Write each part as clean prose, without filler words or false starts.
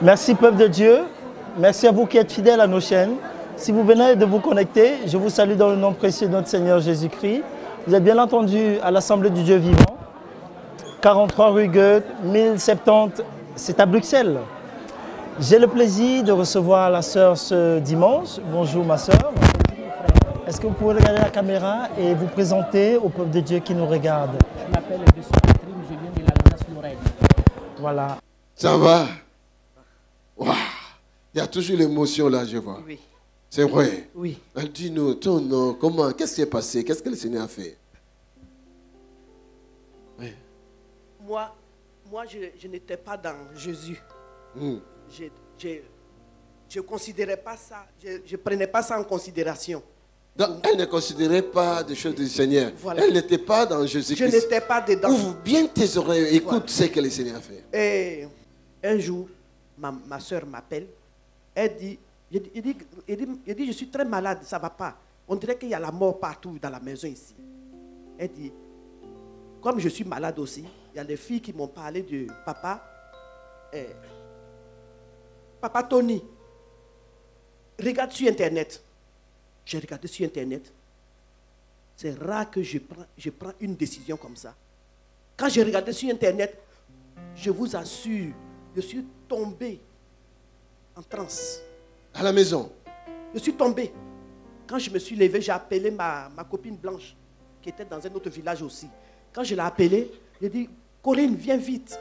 Merci peuple de Dieu, merci à vous qui êtes fidèles à nos chaînes. Si vous venez de vous connecter, je vous salue dans le nom précieux de notre Seigneur Jésus-Christ. Vous êtes bien entendu à l'Assemblée du Dieu vivant, 43 rue Goethe, 1070, c'est à Bruxelles. J'ai le plaisir de recevoir la sœur ce dimanche. Bonjour ma sœur. Est-ce que vous pouvez regarder la caméra et vous présenter au peuple de Dieu qui nous regarde? Je m'appelle Catherine, je viens de l'Alsace Lorraine. Voilà. Ça va? Waouh! Il y a toujours l'émotion là, je vois. Oui. C'est vrai. Oui. Dis-nous, ton nom, comment, qu'est-ce qui s'est passé? Qu'est-ce que le Seigneur a fait? Oui. Moi je n'étais pas dans Jésus. Je ne considérais pas ça, je ne prenais pas ça en considération. Donc, elle ne considérait pas des choses du Seigneur. Voilà. Elle n'était pas dans Jésus-Christ. Je n'étais pas dedans. Ouvre bien tes oreilles, écoute Voilà. ce que le Seigneur a fait. Et un jour, ma soeur m'appelle. Elle dit, je suis très malade, ça ne va pas. On dirait qu'il y a la mort partout dans la maison ici. Elle dit, comme je suis malade aussi, il y a des filles qui m'ont parlé de papa. Papa Tony, regarde sur Internet. J'ai regardé sur Internet. C'est rare que je prends une décision comme ça. Quand j'ai regardé sur Internet, je vous assure, je suis tombé en transe. À la maison. Je suis tombé. Quand je me suis levé, j'ai appelé ma copine Blanche, qui était dans un autre village aussi. Quand je l'ai appelée, j'ai dit, Corinne, viens vite.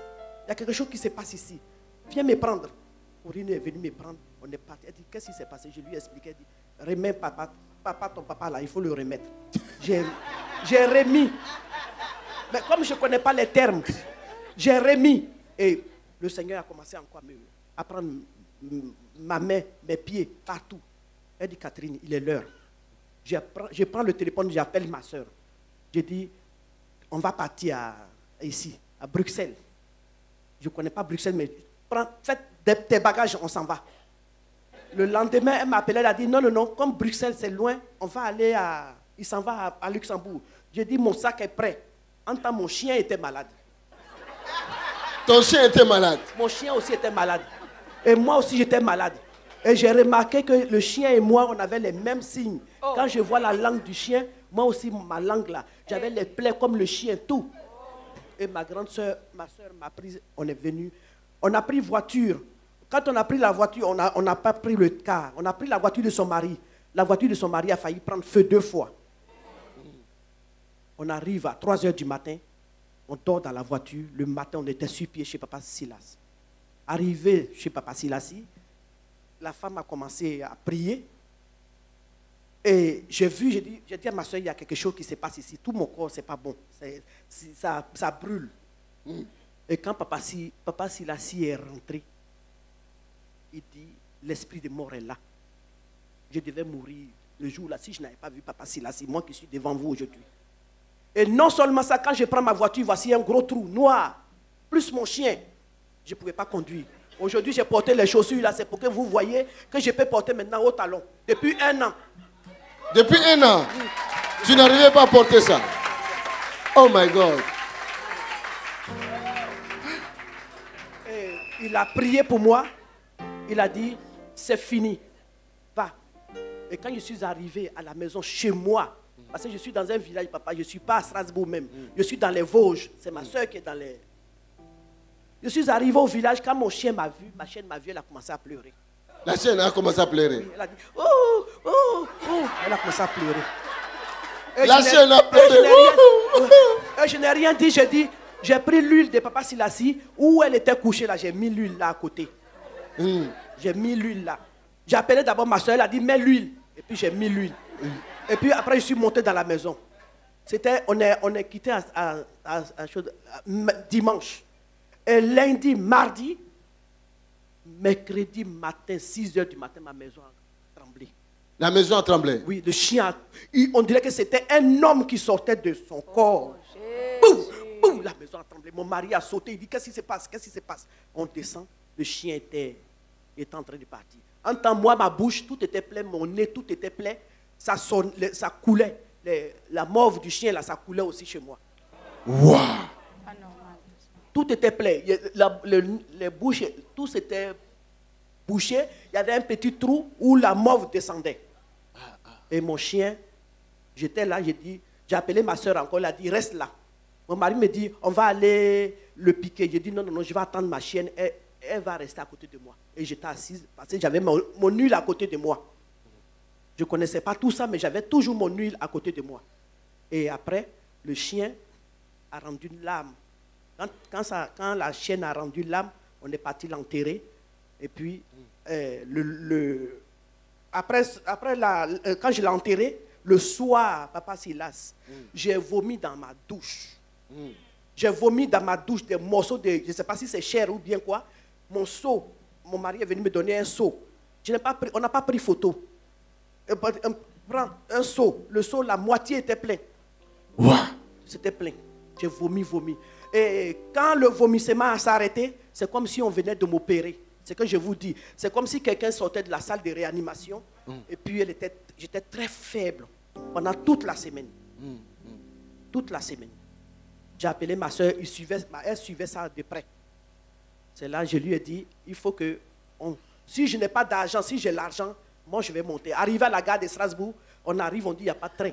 Il y a quelque chose qui se passe ici. Viens me prendre. Corinne est venue me prendre. On est parti. Elle dit, qu'est-ce qui s'est passé? Je lui ai expliqué. Elle dit, remets papa, ton papa là, il faut le remettre. J'ai remis. Mais comme je ne connais pas les termes, j'ai remis. Et le Seigneur a commencé encore à prendre ma main, mes pieds, partout. Elle dit, Catherine, il est l'heure. Je prends le téléphone, j'appelle ma soeur. Je dis, on va partir ici, à Bruxelles. Je ne connais pas Bruxelles, mais faites tes bagages, on s'en va. Le lendemain, elle m'a appelé, elle a dit, non, comme Bruxelles c'est loin, on va aller il s'en va à Luxembourg. J'ai dit, mon sac est prêt. En temps, mon chien était malade. Ton chien était malade? Mon chien aussi était malade. Et moi aussi, j'étais malade. Et j'ai remarqué que le chien et moi, on avait les mêmes signes. Oh. Quand je vois la langue du chien, moi aussi, ma langue là, j'avais les plaies comme le chien, tout. Et ma grande soeur, ma soeur m'a pris, on est venu. On a pris voiture. Quand on a pris la voiture, on n'a pas pris le car. On a pris la voiture de son mari. La voiture de son mari a failli prendre feu 2 fois. On arrive à 3 heures du matin. On dort dans la voiture. Le matin, on était sur pied chez Papa Silas. Arrivé chez Papa Silas, la femme a commencé à prier. Et j'ai dit à ma soeur, il y a quelque chose qui se passe ici. Tout mon corps, c'est pas bon. Ça brûle. Et quand Papa Silas est rentré, il dit, l'esprit de mort est là. Je devais mourir le jour-là si je n'avais pas vu Papa Silas, moi qui suis devant vous aujourd'hui. Et non seulement ça, quand je prends ma voiture, voici un gros trou noir, plus mon chien. Je ne pouvais pas conduire. Aujourd'hui, j'ai porté les chaussures là, c'est pour que vous voyez que je peux porter maintenant au talon. Depuis 1 an. Depuis 1 an? Tu n'arrivais pas à porter ça? Oh my God. Et il a prié pour moi. Il a dit, c'est fini. Va. Et quand je suis arrivé à la maison, chez moi, parce que je suis dans un village, papa, je ne suis pas à Strasbourg même. Je suis dans les Vosges. C'est ma soeur qui est dans les... Je suis arrivé au village, quand mon chien m'a vu, ma chienne m'a vu, elle a commencé à pleurer. La chienne a commencé à pleurer? Oui, elle a dit, oh, oh, oh. Elle a commencé à pleurer. Et la chienne a pleuré. Et je n'ai rien dit, j'ai pris l'huile de Papa Silassi, où elle était couchée là, j'ai mis l'huile là à côté. J'ai mis l'huile là. J'ai appelé d'abord ma soeur, elle a dit, mets l'huile. Et puis j'ai mis l'huile. Et puis après, je suis monté dans la maison. On est quitté dimanche. Et lundi, mardi, mercredi matin, 6 heures du matin, ma maison a tremblé. La maison a tremblé? Oui, le chien, on dirait que c'était un homme qui sortait de son corps. Boum, boum, la maison a tremblé. Mon mari a sauté, il dit, qu'est-ce qui se passe? Qu'est-ce qui se passe? On descend, le chien était en train de partir. En temps, moi, ma bouche, tout était plein, mon nez, tout était plein. Ça coulait. La morve du chien, là, ça coulait aussi chez moi. Waouh! Tout était plein. Les bouches, tout c'était bouché, il y avait un petit trou où la morve descendait. Et mon chien, j'étais là, j'ai appelé ma soeur encore, elle a dit, reste là. Mon mari me dit, on va aller le piquer. J'ai dit, non, non, non, je vais attendre ma chienne, elle va rester à côté de moi. Et j'étais assise parce que j'avais mon huile à côté de moi. Je ne connaissais pas tout ça, mais j'avais toujours mon huile à côté de moi. Et après, le chien a rendu l'âme. Quand la chienne a rendu l'âme, on est parti l'enterrer. Et puis, après quand je l'ai enterré, le soir, Papa Silas, j'ai vomi dans ma douche. J'ai vomi dans ma douche des morceaux de, je ne sais pas si c'est chair ou bien quoi. Mon seau, mon mari est venu me donner un seau. On n'a pas pris photo. Prends un seau. Le seau, la moitié était plein. Wow. C'était plein. J'ai vomi. Et quand le vomissement s'est arrêté, c'est comme si on venait de m'opérer. C'est ce que je vous dis. C'est comme si quelqu'un sortait de la salle de réanimation. Et puis j'étais très faible pendant toute la semaine. Toute la semaine. J'ai appelé ma soeur, elle suivait ça de près. C'est là que je lui ai dit, il faut que, si je n'ai pas d'argent, si j'ai l'argent, moi je vais monter. Arrivé à la gare de Strasbourg, on arrive, on dit, il n'y a pas de train.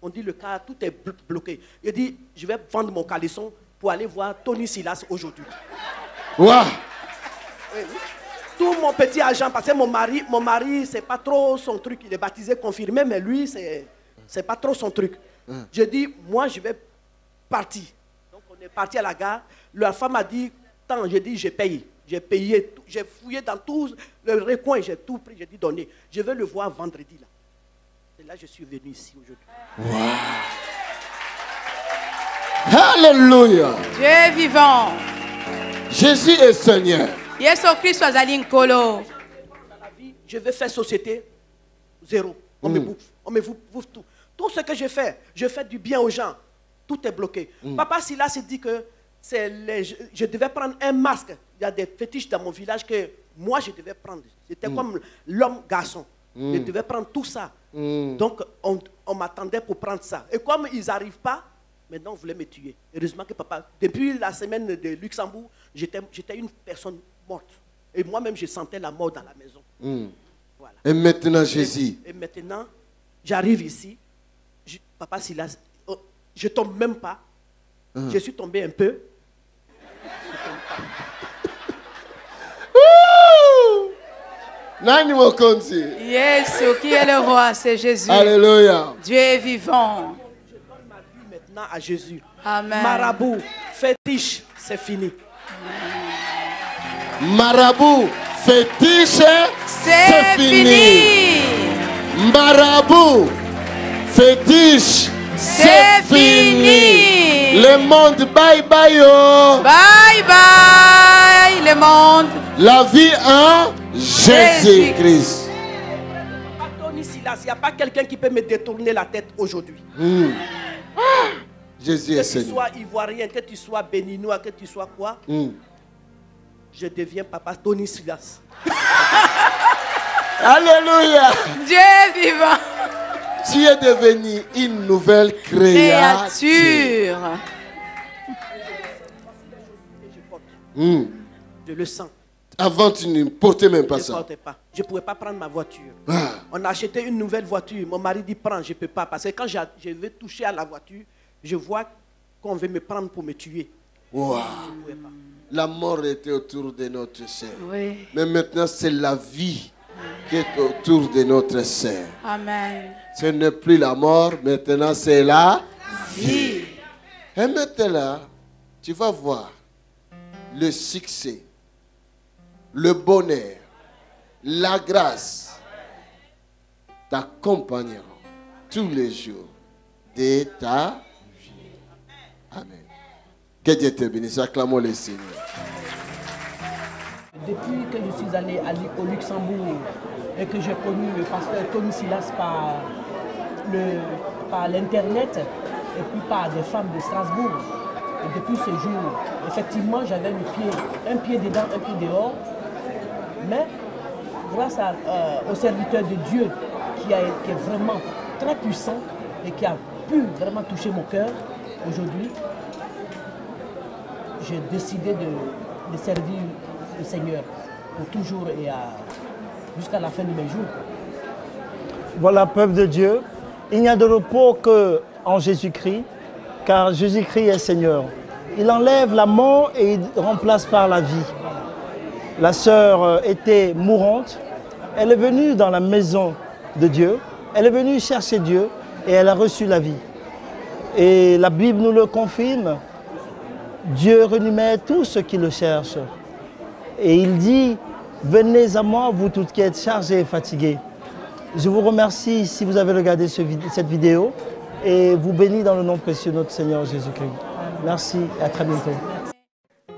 On dit, le car, tout est bloqué. Il dit, je vais vendre mon caleçon pour aller voir Tony Silas aujourd'hui. Wow. Tout mon petit argent, parce que mon mari, c'est pas trop son truc. Il est baptisé, confirmé, mais lui, c'est pas trop son truc. Je dis, moi, je vais partir. Donc, on est parti à la gare. La femme a dit, tant, j'ai dit, j'ai payé. J'ai payé, j'ai fouillé dans tout le recoin, j'ai tout pris, j'ai dit, donnez. Je vais le voir vendredi, là. Et là, je suis venu ici aujourd'hui. Wow. Alléluia. Dieu est vivant. Jésus est Seigneur. Yesu Christ azali nkolo. Dans la vie, je vais faire société zéro. On me bouffe. On me bouffe tout. Tout ce que je fais du bien aux gens. Tout est bloqué. Papa Silas s'est dit que je devais prendre un masque. Il y a des fétiches dans mon village que moi je devais prendre. C'était comme l'homme garçon. Je devais prendre tout ça. Donc on m'attendait pour prendre ça. Et comme ils n'arrivent pas, maintenant on voulait me tuer. Heureusement que papa, depuis la semaine de Luxembourg, j'étais une personne morte. Et moi-même je sentais la mort dans la maison. Voilà. Et maintenant Jésus. Et maintenant, j'arrive ici. Papa Silas, je ne tombe même pas. Je suis tombé un peu. Nani wakonzi. Yesu qui est le roi, c'est Jésus. Alléluia. Dieu est vivant. Je donne ma vie maintenant à Jésus. Amen. Marabout, fétiche, c'est fini. Marabout, fétiche, C'est fini. Marabout, fétiche, C'est fini. Le monde, bye bye oh. Bye bye le monde. La vie en Jésus-Christ. Pas Tony Silas, il n'y a pas quelqu'un qui peut me détourner la tête aujourd'hui. Jésus est Que tu Seigneur. sois ivoirien, que tu sois béninois, que tu sois quoi, je deviens papa Tony Silas. Alléluia. Dieu est vivant. Tu es devenu une nouvelle créature. Créature. Je le sens. Avant, tu ne portais même pas Je ne ça. portais pas. Je ne pouvais pas prendre ma voiture. Ah. On a acheté une nouvelle voiture. Mon mari dit prends, je ne peux pas. Parce que quand je vais toucher à la voiture, je vois qu'on veut me prendre pour me tuer. Wow. Je ne pouvais pas. La mort était autour de notre sœur. Oui. Mais maintenant, c'est la vie qui est autour de notre sœur. Amen. Ce n'est plus la mort, maintenant c'est la Vie. Et maintenant, tu vas voir le succès, le bonheur, la grâce t'accompagneront tous les jours de ta vie. Amen. Que Dieu te bénisse. Acclamons le Seigneur. Depuis que je suis allé au Luxembourg et que j'ai connu le pasteur Tony Silas par l'internet et puis par des femmes de Strasbourg, et depuis ce jour, effectivement, j'avais un pied dedans, un pied dehors, mais grâce au serviteur de Dieu qui est vraiment très puissant et qui a pu vraiment toucher mon cœur aujourd'hui, j'ai décidé de servir le Seigneur. pour toujours et jusqu'à la fin de mes jours. Voilà, peuple de Dieu, il n'y a de repos qu'en Jésus-Christ, car Jésus-Christ est Seigneur. Il enlève la mort et il remplace par la vie. La sœur était mourante, elle est venue dans la maison de Dieu, elle est venue chercher Dieu et elle a reçu la vie. Et la Bible nous le confirme, Dieu renouvelle tous ceux qui le cherchent. Et il dit, venez à moi, vous tous qui êtes chargés et fatigués. Je vous remercie si vous avez regardé cette vidéo et vous bénis dans le nom précieux de notre Seigneur Jésus-Christ. Merci et à très bientôt.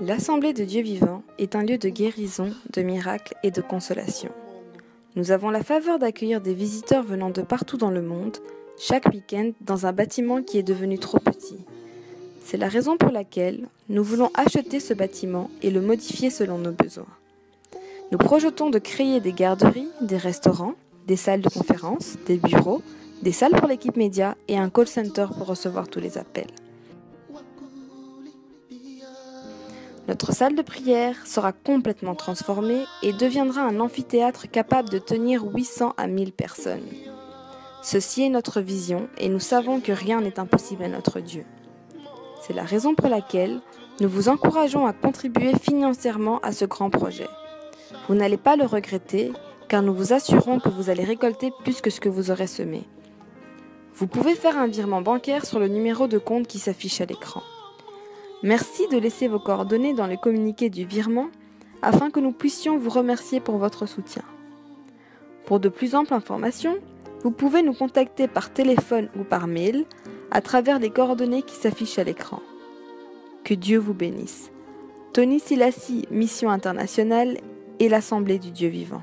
L'Assemblée de Dieu vivant est un lieu de guérison, de miracles et de consolation. Nous avons la faveur d'accueillir des visiteurs venant de partout dans le monde, chaque week-end dans un bâtiment qui est devenu trop petit. C'est la raison pour laquelle nous voulons acheter ce bâtiment et le modifier selon nos besoins. Nous projetons de créer des garderies, des restaurants, des salles de conférence, des bureaux, des salles pour l'équipe média et un call center pour recevoir tous les appels. Notre salle de prière sera complètement transformée et deviendra un amphithéâtre capable de tenir 800 à 1000 personnes. Ceci est notre vision et nous savons que rien n'est impossible à notre Dieu. C'est la raison pour laquelle nous vous encourageons à contribuer financièrement à ce grand projet. Vous n'allez pas le regretter car nous vous assurons que vous allez récolter plus que ce que vous aurez semé. Vous pouvez faire un virement bancaire sur le numéro de compte qui s'affiche à l'écran. Merci de laisser vos coordonnées dans le communiqué du virement afin que nous puissions vous remercier pour votre soutien. Pour de plus amples informations, vous pouvez nous contacter par téléphone ou par mail à travers les coordonnées qui s'affichent à l'écran. Que Dieu vous bénisse. Tony Silassi, Mission Internationale et l'Assemblée du Dieu Vivant.